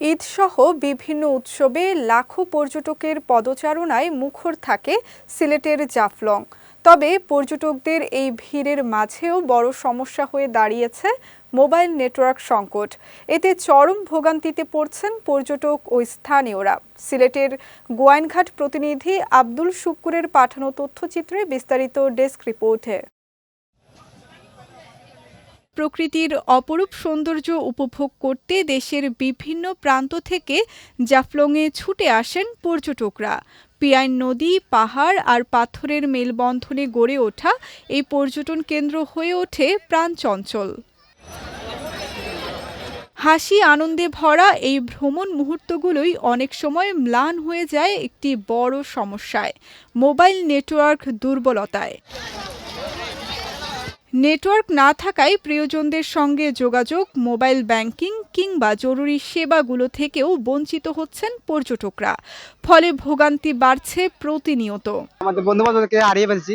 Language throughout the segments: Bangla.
ঈদসহ বিভিন্ন উৎসবে লাখো পর্যটকের পদচারণায় মুখর থাকে সিলেটের জাফলং। তবে পর্যটকদের এই ভিড়ের মাঝেও বড় সমস্যা হয়ে দাঁড়িয়েছে মোবাইল নেটওয়ার্ক সংকট। এতে চরম ভোগান্তিতে পড়ছেন পর্যটক ও স্থানীয়রা। সিলেটের গোয়াইনঘাট প্রতিনিধি আব্দুল শুক্কুরের পাঠানো তথ্যচিত্রে বিস্তারিত ডেস্ক রিপোর্টে। প্রকৃতির অপরূপ সৌন্দর্য উপভোগ করতে দেশের বিভিন্ন প্রান্ত থেকে জাফলংয়ে ছুটে আসেন পর্যটকরা। পিয়াইন নদী, পাহাড় আর পাথরের মেলবন্ধনে গড়ে ওঠা এই পর্যটন কেন্দ্র হয়ে ওঠে প্রাণচঞ্চল। হাসি আনন্দে ভরা এই ভ্রমণ মুহূর্তগুলোই অনেক সময় ম্লান হয়ে যায় একটি বড় সমস্যায়, মোবাইল নেটওয়ার্ক দুর্বলতায়। নেটওয়ার্ক না থাকায় প্রিয়জনদের সঙ্গে যোগাযোগ, মোবাইল ব্যাংকিং কিংবা জরুরি সেবাগুলো থেকেও বঞ্চিত হচ্ছেন পর্যটকরা। ফলে ভোগান্তি বাড়ছে প্রতিনিয়ত। আমাদের বন্ধু-বান্ধবকে হারিয়ে ফেলছি,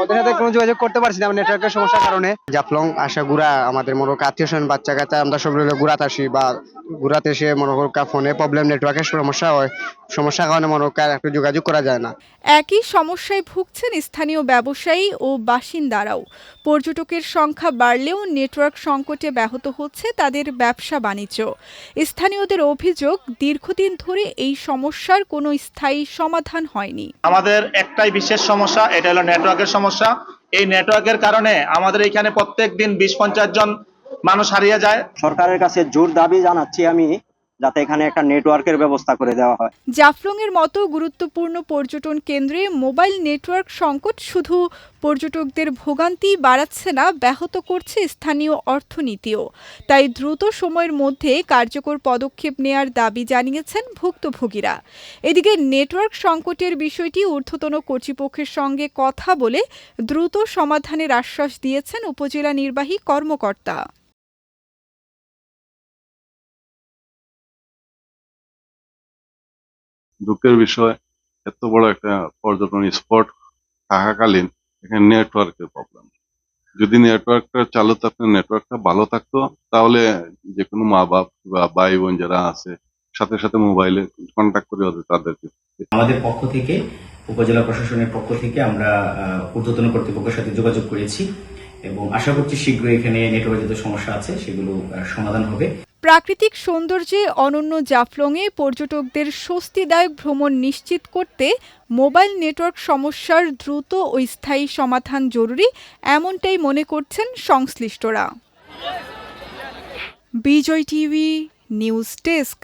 ওদের সাথে কোনো যোগাযোগ করতে পারছি না নেটওয়ার্কের সমস্যার কারণে। জাফলং আসা ঘুরা আমাদের মনে আত্মীয়-স্বজন, বাচ্চা-কাচ্চা আমরা সব ঘুরাতে আসি বা ঘুরাতে এসে মনে ফোনে প্রবলেম, নেটওয়ার্কের সমস্যা হয়। সমস্যার কারণে একটু যোগাযোগ করা যায় না। একই সমস্যায় ভুগছেন স্থানীয় ব্যবসায়ী ও বাসিন্দারাও। পর্যটকের সংখ্যা বাড়লেও নেটওয়ার্ক সংকটে ব্যাহত হচ্ছে তাদের ব্যবসা বাণিজ্য। স্থানীয়দের অভিযোগ, দীর্ঘদিন ধরে এই সমস্যার কোনো স্থায়ী সমাধান হয়নি। আমাদের একটাই বিশেষ সমস্যা, এটা হলো নেটওয়ার্কের সমস্যা। এই নেটওয়ার্কের কারণে আমাদের এখানে প্রত্যেকদিন 20-50 জন মানুষ হারিয়ে যায়। সরকারের কাছে জোর দাবি জানাচ্ছি আমি, যাতে এখানে একটা নেটওয়ার্কের ব্যবস্থা করে দেওয়া হয়। জাফলংয়ের মতো গুরুত্বপূর্ণ পর্যটন কেন্দ্রে মোবাইল নেটওয়ার্ক সংকট শুধু পর্যটকদের ভোগান্তি বাড়াচ্ছে না, ব্যাহত করছে স্থানীয় অর্থনীতিও। তাই দ্রুত সময়ের মধ্যে কার্যকর পদক্ষেপ নেয়ার দাবি জানিয়েছেন ভুক্তভোগীরা। এদিকে নেটওয়ার্ক সংকটের বিষয়টি ঊর্ধ্বতন কর্তৃপক্ষের সঙ্গে কথা বলে দ্রুত সমাধানের আশ্বাস দিয়েছেন উপজেলা নির্বাহী কর্মকর্তা। দুঃখের বিষয়, এত বড় একটা পর্যটন স্পট থাকাকালীন এখানে নেটওয়ার্কের প্রবলেম। যদি নেটওয়ার্কটা চালু থাকতো, নেটওয়ার্কটা ভালো থাকতো, তাহলে যে কোনো মা বাপ বা ভাই বোন যারা আছে সাথে সাথে মোবাইলে কন্ট্যাক্ট করে তাদেরকে। আমাদের পক্ষ থেকে, উপজেলা প্রশাসনের পক্ষ থেকে আমরা ঊর্ধ্বতন কর্তৃপক্ষের সাথে যোগাযোগ করেছি এবং আশা করছি শীঘ্রই এখানে নেটওয়ার্কের যে সমস্যা আছে সেগুলো সমাধান হবে। প্রাকৃতিক সৌন্দর্যে অনন্য জাফলংয়ে পর্যটকদের স্বস্তিদায়ক ভ্রমণ নিশ্চিত করতে মোবাইল নেটওয়ার্ক সমস্যার দ্রুত ও স্থায়ী সমাধান জরুরি, এমনটাই মনে করছেন সংশ্লিষ্টরা। বিজয় টিভি নিউজ ডেস্ক।